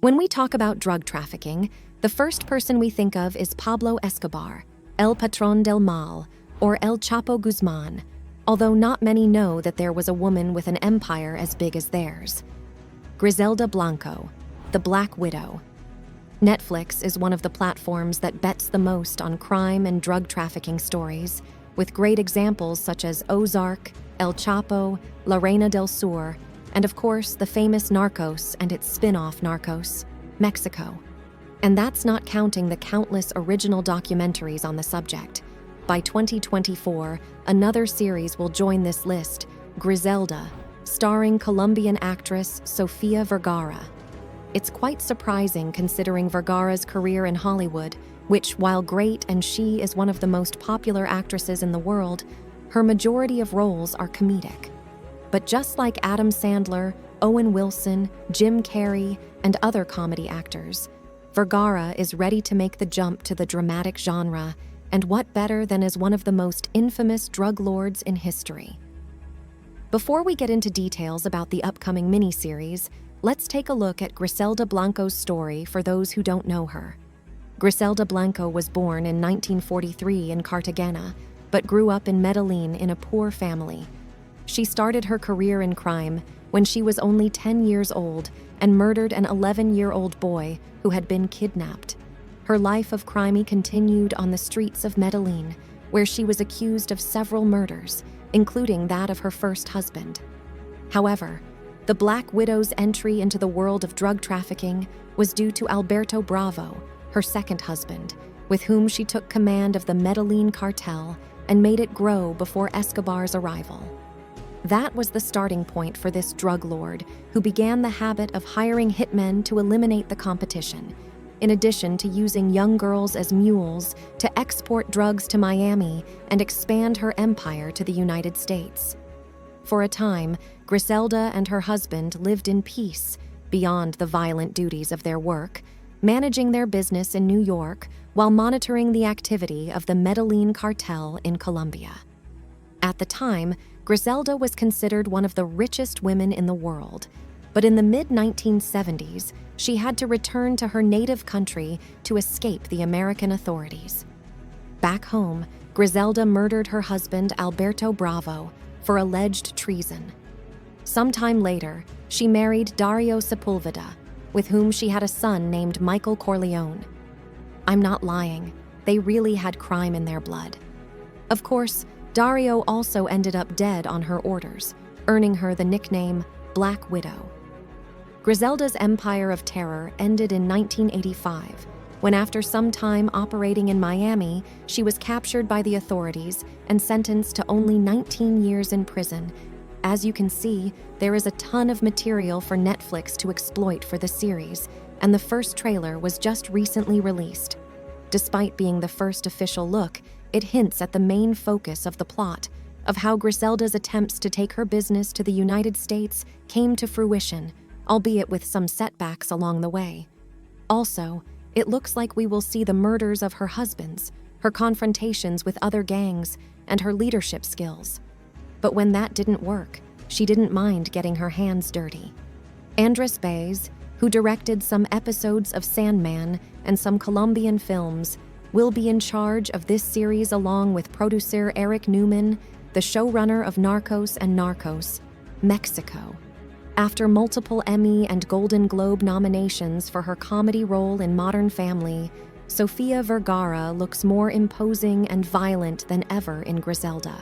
When we talk about drug trafficking, the first person we think of is Pablo Escobar, El Patron del Mal, or El Chapo Guzman, although not many know that there was a woman with an empire as big as theirs. Griselda Blanco, the Black Widow. Netflix is one of the platforms that bets the most on crime and drug trafficking stories, with great examples such as Ozark, El Chapo, La Reina del Sur, and of course the famous Narcos and its spin-off Narcos, Mexico. And that's not counting the countless original documentaries on the subject. By 2024, another series will join this list, Griselda, starring Colombian actress Sofia Vergara. It's quite surprising considering Vergara's career in Hollywood, which, while great and she is one of the most popular actresses in the world, her majority of roles are comedic. But just like Adam Sandler, Owen Wilson, Jim Carrey, and other comedy actors, Vergara is ready to make the jump to the dramatic genre, and what better than as one of the most infamous drug lords in history. Before we get into details about the upcoming miniseries, let's take a look at Griselda Blanco's story for those who don't know her. Griselda Blanco was born in 1943 in Cartagena, but grew up in Medellin in a poor family. She started her career in crime when she was only 10 years old and murdered an 11-year-old boy who had been kidnapped. Her life of crime continued on the streets of Medellin, where she was accused of several murders, including that of her first husband. However, the Black Widow's entry into the world of drug trafficking was due to Alberto Bravo, her second husband, with whom she took command of the Medellin cartel and made it grow before Escobar's arrival. That was the starting point for this drug lord, who began the habit of hiring hitmen to eliminate the competition, in addition to using young girls as mules to export drugs to Miami and expand her empire to the United States. For a time, Griselda and her husband lived in peace beyond the violent duties of their work, managing their business in New York while monitoring the activity of the Medellin cartel in Colombia. At the time, Griselda was considered one of the richest women in the world, but in the mid-1970s, she had to return to her native country to escape the American authorities. Back home, Griselda murdered her husband Alberto Bravo for alleged treason. Sometime later, she married Dario Sepulveda, with whom she had a son named Michael Corleone. I'm not lying, they really had crime in their blood. Of course, Dario also ended up dead on her orders, earning her the nickname Black Widow. Griselda's empire of terror ended in 1985, when after some time operating in Miami, she was captured by the authorities and sentenced to only 19 years in prison. As you can see, there is a ton of material for Netflix to exploit for the series, and the first trailer was just recently released. Despite being the first official look, it hints at the main focus of the plot, of how Griselda's attempts to take her business to the United States came to fruition, albeit with some setbacks along the way. Also, it looks like we will see the murders of her husbands, her confrontations with other gangs, and her leadership skills. But when that didn't work, she didn't mind getting her hands dirty. Andrés Baez, who directed some episodes of Sandman and some Colombian films, will be in charge of this series along with producer Eric Newman, the showrunner of Narcos and Narcos, Mexico. After multiple Emmy and Golden Globe nominations for her comedy role in Modern Family, Sofia Vergara looks more imposing and violent than ever in Griselda.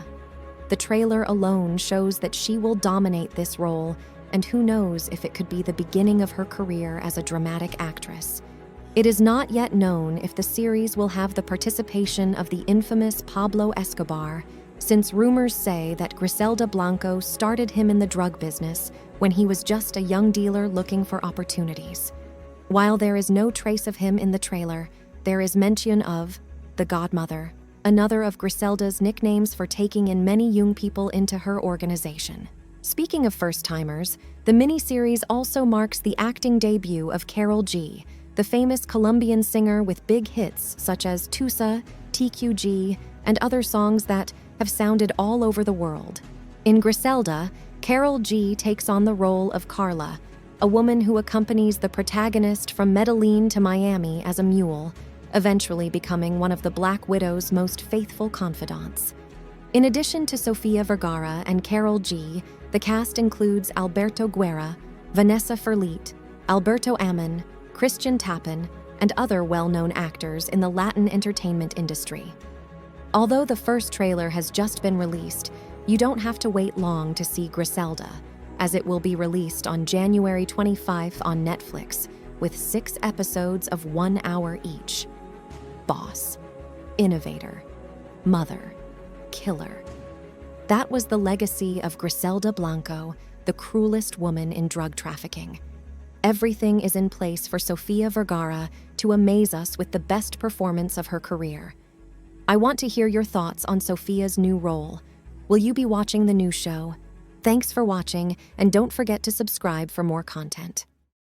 The trailer alone shows that she will dominate this role, and who knows if it could be the beginning of her career as a dramatic actress. It is not yet known if the series will have the participation of the infamous Pablo Escobar, since rumors say that Griselda Blanco started him in the drug business when he was just a young dealer looking for opportunities. While there is no trace of him in the trailer, there is mention of the Godmother, another of Griselda's nicknames for taking in many young people into her organization. Speaking of first-timers, the miniseries also marks the acting debut of Karol G, the famous Colombian singer with big hits such as Tusa, TQG, and other songs that have sounded all over the world. In Griselda, Karol G takes on the role of Carla, a woman who accompanies the protagonist from Medellin to Miami as a mule, eventually becoming one of the Black Widow's most faithful confidants. In addition to Sofia Vergara and Carol G., the cast includes Alberto Guerra, Vanessa Ferlit, Alberto Ammon, Christian Tappan, and other well-known actors in the Latin entertainment industry. Although the first trailer has just been released, you don't have to wait long to see Griselda, as it will be released on January 25th on Netflix, with 6 episodes of 1 hour each. Boss, innovator, mother, killer. That was the legacy of Griselda Blanco, the cruelest woman in drug trafficking. Everything is in place for Sofia Vergara to amaze us with the best performance of her career. I want to hear your thoughts on Sofia's new role. Will you be watching the new show? Thanks for watching, and don't forget to subscribe for more content.